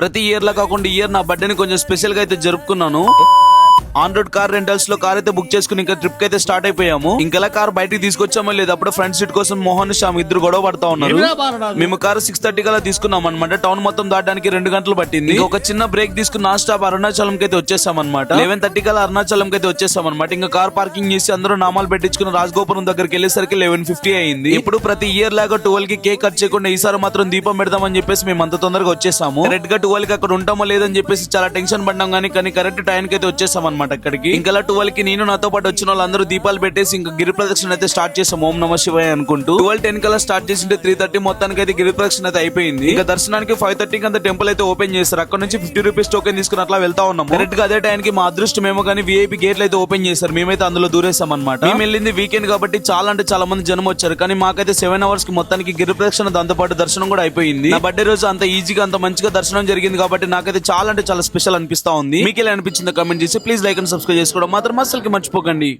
ప్రతి ఇయర్ లా కాకుండా ఇయర్ నా బర్త్డేని కొంచెం స్పెషల్ గా అయితే జరుపుకున్నాను. ఆన్ రోడ్ కార్ రెంటల్స్ లో కార్ అయితే బుక్ చేసుకుని ఇంకా ట్రిప్ కి అయితే స్టార్ట్ అయిపోయాము. ఇంకెలా కార్ బయటికి తీసుకొచ్చామో లేదు అప్పుడు ఫ్రంట్ సీట్ కోసం మోహన్ శ్యామ్ ఇద్దరు గొడవ పడతా ఉన్నారు. మేము కార్ 6:30 కల్లా తీసుకున్నాం అనమాట. టౌన్ మొత్తం దాటడానికి 2 గంటలు పట్టింది. ఒక చిన్న బ్రేక్ తీసుకుని నాన్ స్టాప్ అరుణాచలం కి అయితే వచ్చేసాం అనమాట. 11:30 కల్లా అరుణాచలం కి అయితే వచ్చేసాం అనమాట. ఇంకా కార్ పార్కింగ్ చేసి అందరూ నామాలు పెట్టించుకుని రాజగోపురం దగ్గరికి వెళ్ళేసరికి 11:50 అయింది. ఇప్పుడు ప్రతి ఇయర్ లాగా 12 కి కేక్ కట్ చేయకుండా ఈసారి మాత్రం దీపం పెడదామని చెప్పేసి మేము అంత తొందరగా వచ్చేసాము. కరెక్ట్ గా 12 కి అక్కడ ఉంటామో లేదని చెప్పేసి చాలా టెన్షన్ పడ్డాం కానీ కరెక్ట్ టైం కి అయితే వచ్చేసాం అనమాట. అక్కడికి ఇంకా 12 కి నేను నాతో పాటు వచ్చిన వాళ్ళందరూ దీపాలు పెట్టేసి ఇంకా గిరి ప్రదక్షిణ అయితే స్టార్ట్ చేసాం ఓం నమ శివాయ అనుకుంటూ. 12:10 కల్లా స్టార్ట్ చేసింటే 3:30 మొత్తానికి అయితే గిరి ప్రదక్షిణ అయితే అయిపోయింది. ఇంకా దర్శనానికి 5:30 అంతా టెంపుల్ అయితే ఓపెన్ చేశారు. అక్కడ నుంచి 50 రూపీస్ టోకెన్ తీసుకుని అట్లా వెళ్తా ఉన్నాం. కరెక్ట్ గా అదే టైంకి మా అదృష్టమేమో కానీ VIP గేట్లు అయితే ఓపెన్ చేశారు. మేమైతే అందులో దూరేసాం అనమాట. మేము వెళ్ళింది వీకెండ్ కాబట్టి చాలా అంటే చాలా మంది జనం వచ్చారు. కానీ మాకైతే 7 అవర్స్ కి మొత్తానికి గిరి ప్రదక్షిణ దాంతో పాటు దర్శనం కూడా అయిపోయింది. నా బర్త్డే రోజు అంత ఈజీగా అంత మంచిగా దర్శనం జరిగింది కాబట్టి నాకైతే చాలా అంటే చాలా స్పెషల్ అనిపిస్తా ఉంది. మీకు ఎలా అనిపించిందో కామెంట్ చేసి ప్లీజ్ లైక్ అండ్ సబ్స్క్రైబ్ చేసుకోవడం మాత్రం అసలుకి మర్చిపోకండి.